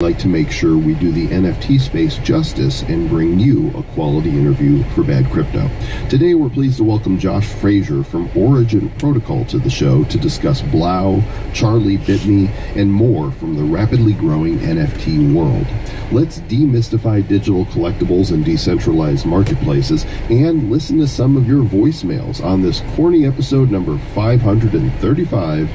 like to make sure we do the NFT space justice and bring you a quality interview for Bad Crypto. Today we're pleased to welcome Josh Frazier from Origin Protocol to the show to discuss Blau, Charlie Bit Me, and more from the rapidly growing NFT world. Let's demystify digital collectibles and decentralized marketplaces and listen to some of your voicemails on this corny episode number 535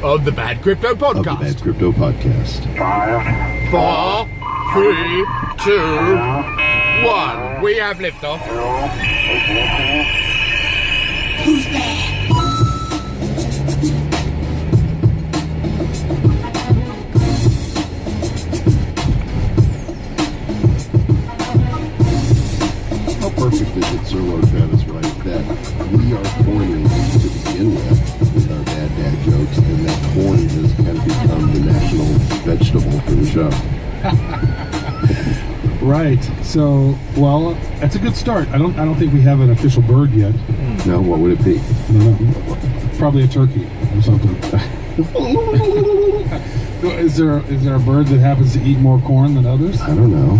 of the Bad Crypto Podcast. Of the Bad Crypto Podcast. 5, 4, 3, 2, 1. We have liftoff. Who's bad? How perfect is it, Sir Lord Travis, right, that we are corny to begin with our bad dad jokes, and that corn has kind of become the national vegetable for the show. Right. So, well, that's a good start. I don't think we have an official bird yet. No, what would it be? I don't know. Probably a turkey or something. Is there a bird that happens to eat more corn than others? I don't know.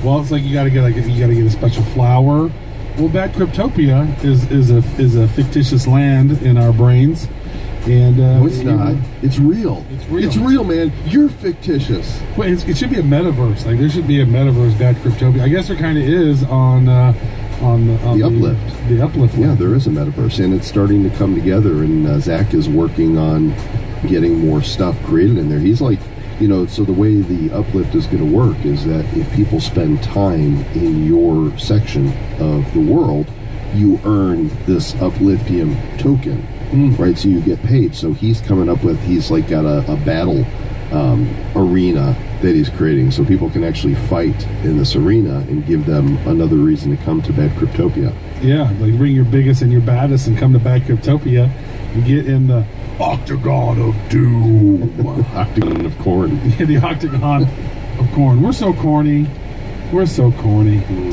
Well, it's like you got to get a special flower. Well, Bad Cryptopia is a fictitious land in our brains, and no, it's not. It's real. It's real, man. You're fictitious. Well, it should be a metaverse. Like there should be a metaverse Bad Cryptopia. I guess there kind of is on the Uplift. The Uplift. Yeah, there is a metaverse, and it's starting to come together. And Zach is working on getting more stuff created in there. He's like, so the way the Uplift is going to work is that if people spend time in your section of the world, you earn this Upliftium token, right? So you get paid. So he's coming up with, he's like got a battle arena that he's creating, so people can actually fight in this arena and give them another reason to come to Bad Cryptopia. Yeah, like bring your biggest and your baddest and come to Bad Cryptopia and get in the Octagon of Doom. Octagon of Corn. Yeah, the Octagon of Corn. We're so corny.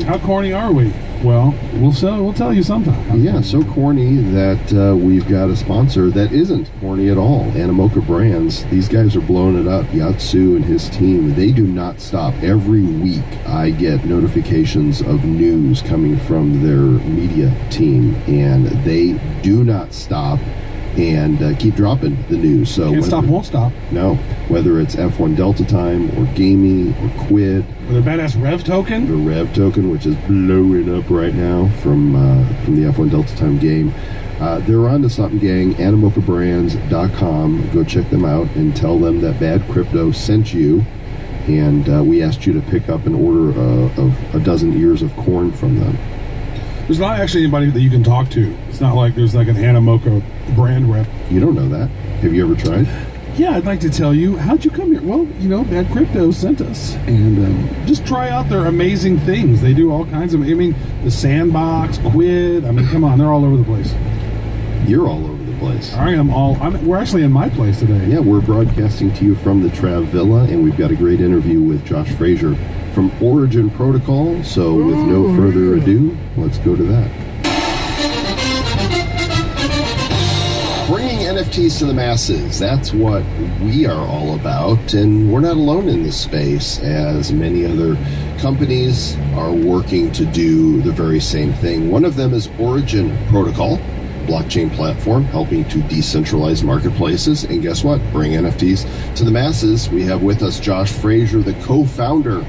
How corny are we? Well, we'll tell you sometime. Yeah, so corny that we've got a sponsor that isn't corny at all. Animoca Brands. These guys are blowing it up. Yatsu and his team, they do not stop. Every week I get notifications of news coming from their media team, and they do not stop and keep dropping the news. So can't stop, won't stop. No, whether it's F1 Delta Time or Gaming or Quid. Or the badass Rev token. The Rev token, which is blowing up right now from the F1 Delta Time game. They're on to something, gang. AnimocaBrands.com. Go check them out and tell them that Bad Crypto sent you. And we asked you to pick up an order of a dozen ears of corn from them. There's not actually anybody that you can talk to. It's not like there's like an Animoca brand rep. You don't know that. Have you ever tried? Yeah, I'd like to tell you. How'd you come here? Well, Bad Crypto sent us. And just try out their amazing things. They do all kinds of, the Sandbox, Quid. Come on, they're all over the place. You're all over the place. We're actually in my place today. Yeah, we're broadcasting to you from the Trav Villa, and we've got a great interview with Josh Frazier from Origin Protocol. So with no further ado, let's go to that. Bringing NFTs to the masses, that's what we are all about, and we're not alone in this space, as many other companies are working to do the very same thing. One of them is Origin Protocol, blockchain platform helping to decentralize marketplaces, and guess what? Bring NFTs to the masses. We have with us Josh Frazier, the co-founder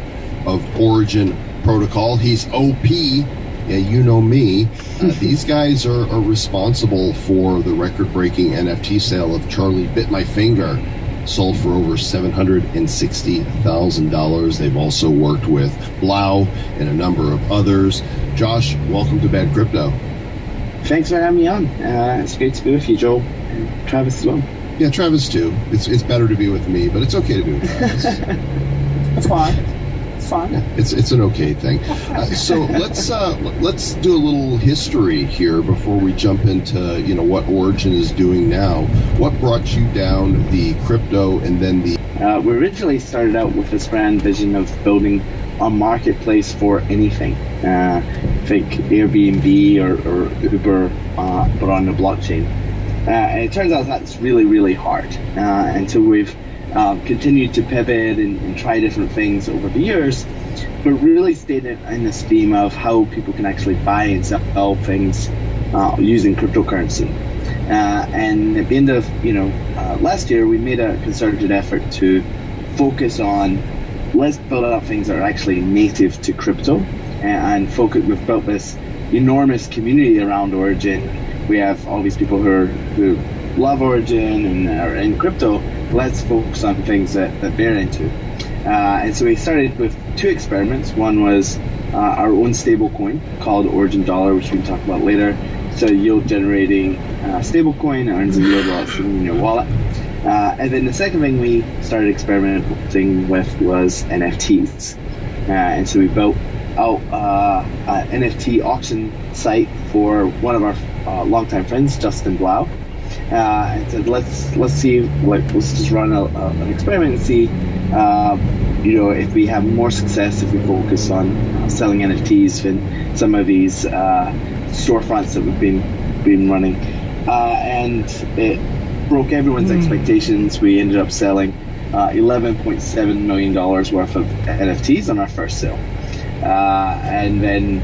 of Origin Protocol. He's OP. Yeah, you know me. These guys are responsible for the record-breaking NFT sale of Charlie Bit My Finger, sold for over $760,000. They've also worked with Blau and a number of others. Josh, welcome to Bad Crypto. Thanks for having me on. It's great to be with you, Joel, and Travis as well. Yeah, Travis too. It's better to be with me, but it's okay to be with Travis. That's fine. It's fine. Yeah, it's an okay thing. So let's do a little history here before we jump into what Origin is doing now. What brought you down the crypto and then the? We originally started out with this grand vision of building a marketplace for anything. Think Airbnb or Uber, but on the blockchain. And it turns out that's really, really hard until we've continued to pivot and try different things over the years, but really stayed in this theme of how people can actually buy and sell things using cryptocurrency. And at the end of last year, we made a concerted effort to focus on, let's build up things that are actually native to crypto, and focus. We've built this enormous community around Origin. We have all these people who love Origin and are in crypto. Let's focus on things that they're into. And so we started with two experiments. One was our own stable coin called Origin Dollar, which we can talk about later. So yield generating stable coin earns a yield while it's sitting in your wallet. And then the second thing we started experimenting with was NFTs. And so we built out an NFT auction site for one of our longtime friends, Justin Blau. And said, let's just run an experiment and see, if we have more success if we focus on selling NFTs than some of these storefronts that we've been running. And it broke everyone's expectations. We ended up selling $11.7 million worth of NFTs on our first sale. And then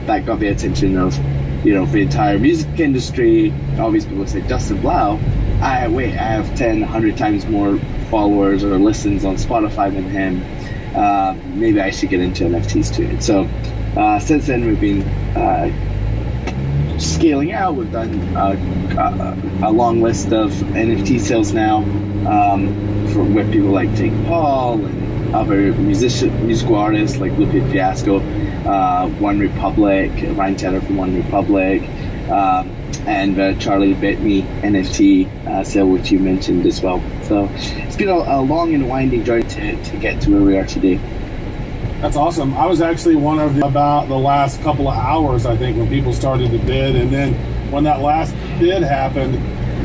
that got the attention of the entire music industry. All these people say, Justin Blau, I have 10, 100 times more followers or listens on Spotify than him. Maybe I should get into NFTs too. And so since then, we've been scaling out. We've done a long list of NFT sales now with people like Jake Paul and other musical artists like Lupe Fiasco, One Republic, Ryan Tedder from One Republic, and the Charlie Bit Me NFT sale, which you mentioned as well. So it's been a long and winding journey to get to where we are today. That's awesome. I was actually one of about the last couple of hours, I think, when people started to bid, and then when that last bid happened,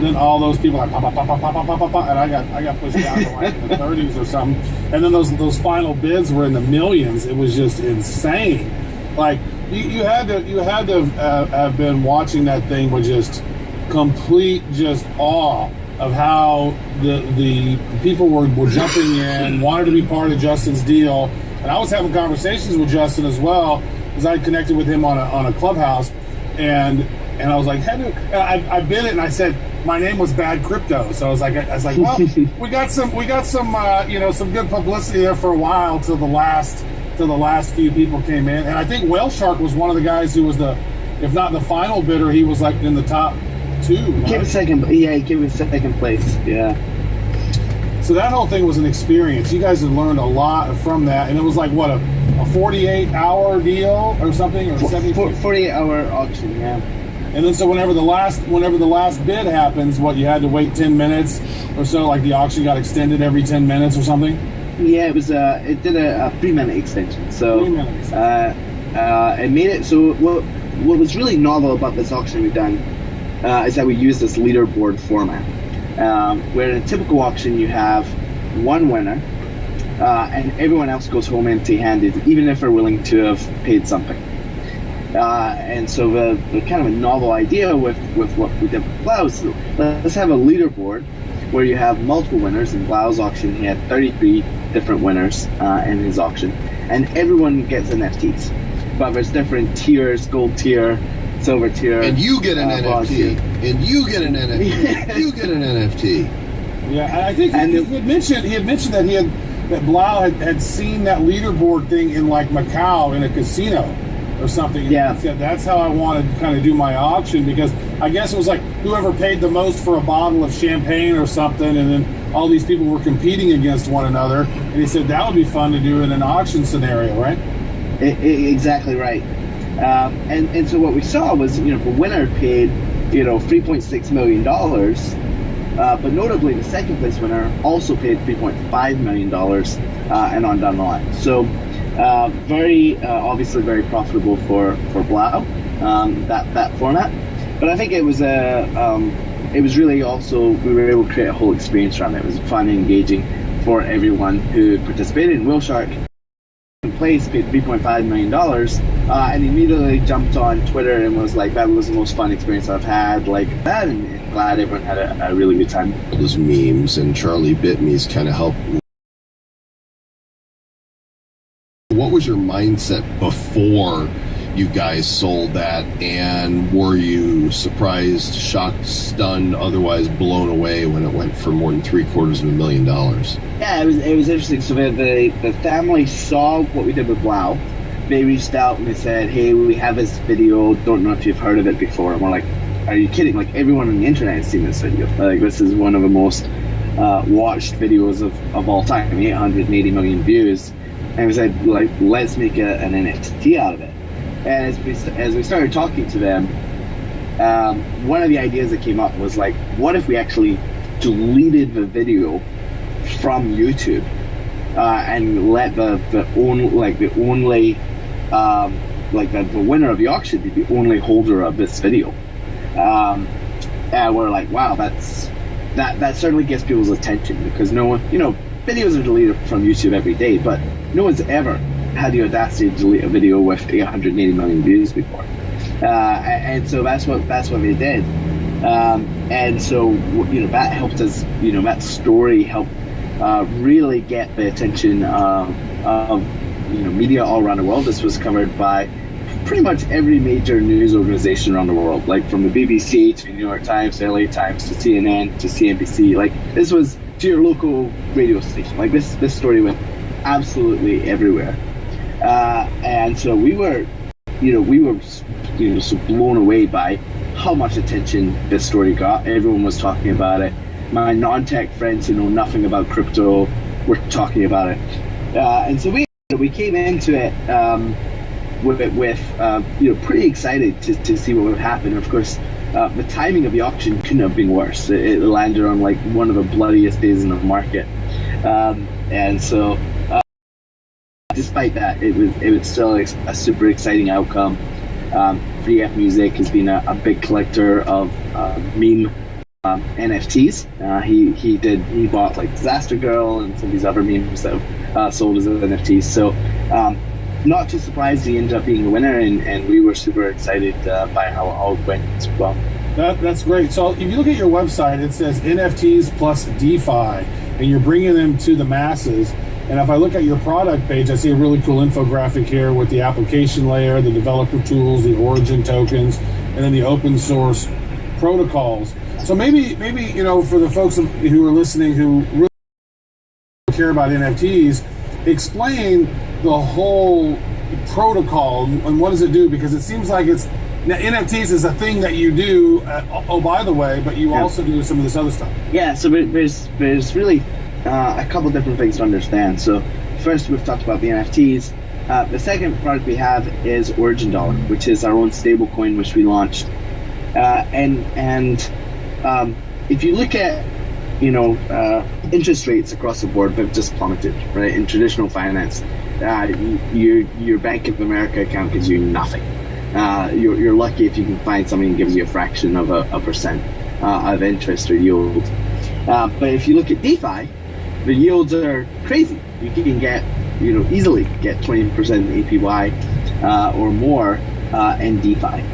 then all those people like pop, pop, pop, pop, pop, pop, pop, pop, and I got pushed down to like the 30s or something. And then those final bids were in the millions. It was just insane. Like you had to have been watching that thing with just complete awe of how the people were jumping in, wanted to be part of Justin's deal. And I was having conversations with Justin as well, because I connected with him on a Clubhouse, and I was like, hey, I bid it, and I said my name was Bad Crypto. So I was like, well, we got some some good publicity there for a while till the last few people came in, and I think Whale Shark was one of the guys who was if not the final bidder, he was like in the top two. Right? He came in second place. Yeah. So that whole thing was an experience. You guys have learned a lot from that, and it was like what a 48-hour deal or something, or 48-hour auction, yeah. And then so whenever the last bid happens, you had to wait 10 minutes or so, like the auction got extended every 10 minutes or something. Yeah, it was. It did a 3-minute extension. So it made it so. What was really novel about this auction we've done is that we used this leaderboard format. Where in a typical auction you have one winner and everyone else goes home empty-handed, even if they're willing to have paid something. And so the kind of a novel idea with what we did with Blau is, let's have a leaderboard where you have multiple winners. In Blau's auction, he had 33 different winners in his auction, and everyone gets NFTs. But there's different tiers: gold tier, silver tier, and you get an NFT, and you get an NFT, you get an NFT. Yeah, I think he had mentioned that Blau had seen that leaderboard thing in like Macau in a casino or something. And yeah, he said that's how I wanted to kind of do my auction, because I guess it was like whoever paid the most for a bottle of champagne or something, and then all these people were competing against one another. And he said that would be fun to do in an auction scenario, right? Exactly right. And so what we saw was, the winner paid, $3.6 million, but notably the second place winner also paid $3.5 million, and on down the line. So obviously very profitable for Blau, that format. But I think it was really also, we were able to create a whole experience around it. It was fun and engaging for everyone who participated. In Whale Shark place, paid $3.5 million, and immediately jumped on Twitter and was like, that was the most fun experience I've had, like that, and glad everyone had a really good time. Those memes, and Charlie Bit Me's kind of helped. What was your mindset before you guys sold that, and were you surprised, shocked, stunned, otherwise blown away when it went for more than $750,000? Yeah, it was interesting. So the family saw what we did with Wow. They reached out and they said, hey, we have this video, don't know if you've heard of it before. And we're like, are you kidding? Like, everyone on the internet has seen this video. Like, this is one of the most watched videos of all time, 880 million views. And we said, like, let's make an NFT out of it. And as we started talking to them, one of the ideas that came up was like, what if we actually deleted the video from YouTube and let the winner of the auction be the only holder of this video? And we're like, wow, that certainly gets people's attention, because no one, videos are deleted from YouTube every day, but no one's ever had the audacity to delete a video with 880 million views before. And so that's what they did. And so, that helped us, that story helped really get the attention of media all around the world. This was covered by pretty much every major news organization around the world, like from the BBC to the New York Times, the LA Times, to CNN, to CNBC. Like, this was to your local radio station. Like, this story went absolutely everywhere. And so we were so blown away by how much attention this story got. Everyone was talking about it. My non-tech friends who know nothing about crypto were talking about it. And so we came into it with pretty excited to see what would happen. Of course, the timing of the auction couldn't have been worse. It landed on like one of the bloodiest days in the market. And so despite that, it was still a super exciting outcome. 3F Music has been a big collector of meme NFTs. He bought like Disaster Girl and some of these other memes that have sold as NFTs. So not too surprised he ended up being the winner, and we were super excited by how it all went as well. That's great. So if you look at your website, it says NFTs plus DeFi, and you're bringing them to the masses. And if I look at your product page, I see a really cool infographic here with the application layer, the developer tools, the origin tokens, and then the open source protocols. So maybe for the folks who are listening who really care about NFTs, explain the whole protocol and what does it do? Because it seems like now NFTs is a thing that you do. By the way, but you also do some of this other stuff. Yeah. So there's really a couple different things to understand. So first, we've talked about the NFTs. The second product we have is Origin Dollar, which is our own stable coin, which we launched. And if you look at interest rates across the board, they've just plummeted, right? In traditional finance, your Bank of America account gives you nothing. You're lucky if you can find something that gives you a fraction of a percent of interest or yield. But if you look at DeFi, the yields are crazy. You can get, easily get 20% APY or more in DeFi.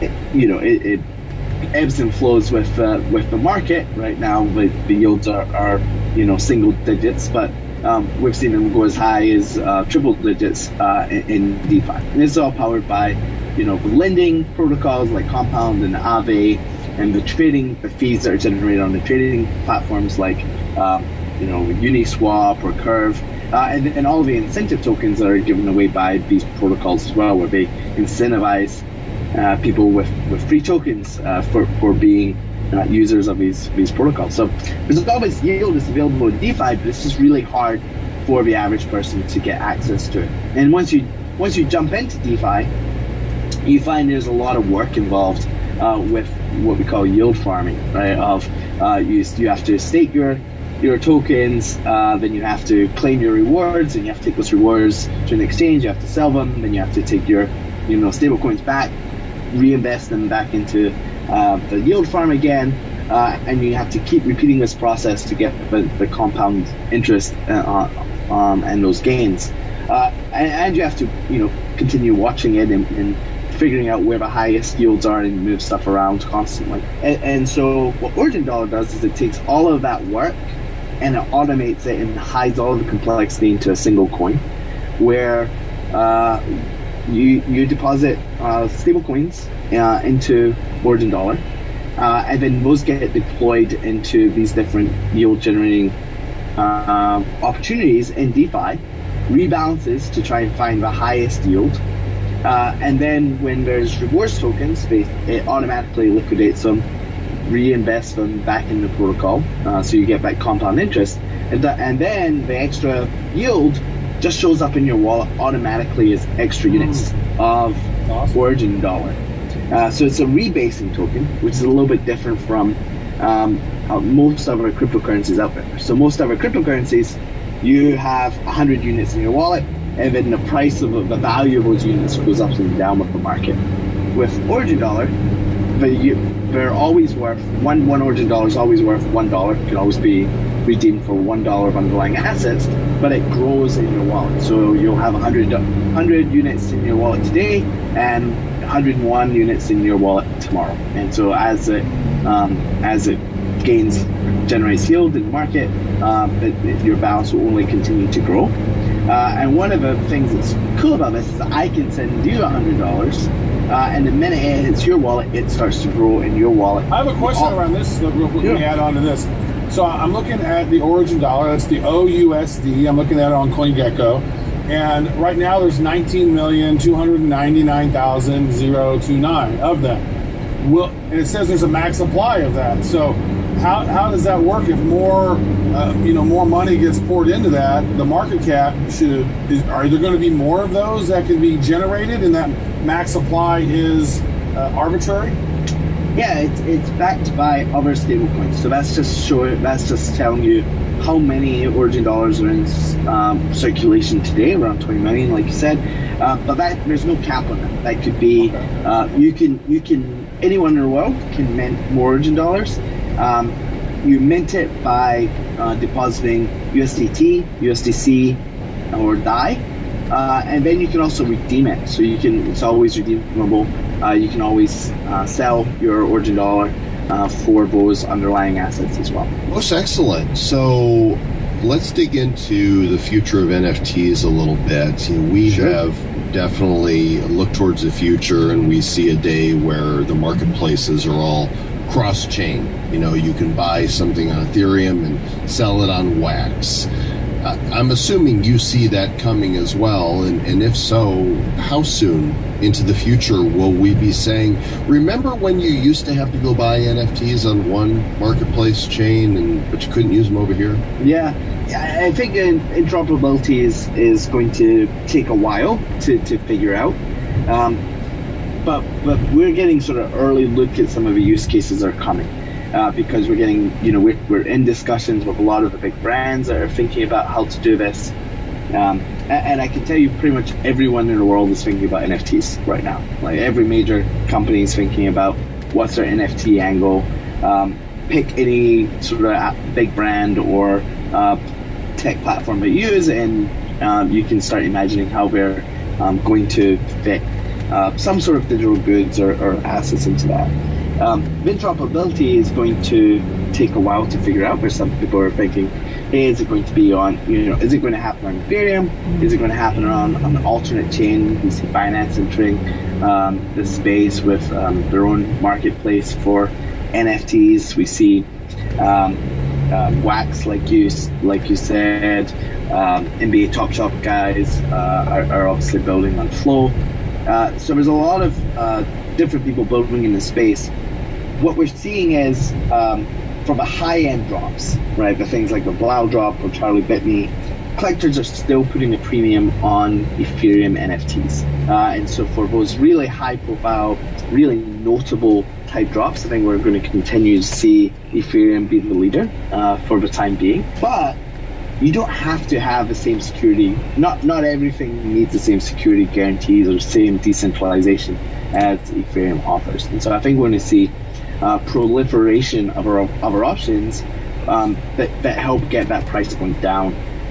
It ebbs and flows with the market. Right now, the yields are single digits, but we've seen them go as high as triple digits in DeFi. And this is all powered by the lending protocols like Compound and Aave, and the fees that are generated on the trading platforms like Uniswap or Curve, and all the incentive tokens that are given away by these protocols as well, where they incentivize people with free tokens for being users of these protocols. So there's always yield that's available in DeFi, but it's just really hard for the average person to get access to it. And once you jump into DeFi, you find there's a lot of work involved with what we call yield farming, right? You have to stake your tokens, then you have to claim your rewards, and you have to take those rewards to an exchange. You have to sell them, then you have to take your stable coins back, reinvest them back into the yield farm again, and you have to keep repeating this process to get the compound interest and those gains. And you have to, continue watching it and figuring out where the highest yields are and move stuff around constantly. And so what Origin Dollar does is it takes all of that work and it automates it and hides all of the complexity into a single coin, where you deposit stable coins into Origin Dollar, and then those get deployed into these different yield generating opportunities in DeFi, rebalances to try and find the highest yield. And then when there's rewards tokens, it automatically liquidates them, reinvests them back in the protocol, so you get back compound interest. And then the extra yield just shows up in your wallet automatically as extra units of Origin Dollar. So it's a rebasing token, which is a little bit different from most of our cryptocurrencies out there. So most of our cryptocurrencies, you have 100 units in your wallet, and then the price of the value of those units goes up and down with the market. With Origin Dollar, they're always worth one Origin Dollar is always worth $1. It can always be redeemed for $1 of underlying assets, but it grows in your wallet. So you'll have 100 units in your wallet today and 101 units in your wallet tomorrow. And so as it generates yield in the market, your balance will only continue to grow. And one of the things that's cool about this is that I can send you $100, and the minute it hits your wallet, it starts to grow in your wallet. I have a question around this real quick. Let me add on to this. So I'm looking at the Origin Dollar. That's the OUSD. I'm looking at it on CoinGecko. And right now there's 19,299,029 of them. And it says there's a max supply of that. So how does that work? If more money gets poured into that, the market cap are there going to be more of those that can be generated, and that max supply is arbitrary? Yeah, it's backed by other stablecoins. So that's just telling you how many Origin Dollars are in circulation today, around 20 million, like you said. But there's no cap on that. That could be you can anyone in the world can mint more Origin Dollars. You mint it by depositing USDT, USDC, or DAI, and then you can also redeem it. So it's always redeemable. You can always sell your Origin Dollar for those underlying assets as well. Most excellent. So let's dig into the future of NFTs a little bit. We have definitely looked towards the future, and we see a day where the marketplaces are all cross-chain. You can buy something on Ethereum and sell it on Wax. I'm assuming you see that coming as well, and if so, how soon into the future will we be saying, remember when you used to have to go buy NFTs on one marketplace chain, but you couldn't use them over here? Yeah, I think interoperability is going to take a while to figure out. But we're getting sort of early look at some of the use cases that are coming. Because we're getting, we're in discussions with a lot of the big brands that are thinking about how to do this. And I can tell you pretty much everyone in the world is thinking about NFTs right now. Like every major company is thinking about what's their NFT angle. Pick any sort of big brand or tech platform they use, and you can start imagining how they're going to fit some sort of digital goods or assets into that. Interoperability is going to take a while to figure out, where some people are thinking, hey, is it going to be on, is it going to happen on Ethereum? Is it going to happen on an alternate chain? We see Binance entering the space with their own marketplace for NFTs. We see Wax, like you said, NBA Top Shop guys are obviously building on Flow. So there's a lot of different people building in the space. What we're seeing is from the high-end drops, right, the things like the Blau drop or Charlie Bit Me, collectors are still putting a premium on Ethereum NFTs. And so for those really high-profile, really notable type drops, I think we're going to continue to see Ethereum be the leader for the time being. But you don't have to have the same security. Not everything needs the same security guarantees or same decentralization as Ethereum offers. And so I think we're going to see proliferation of our options that help get that price point down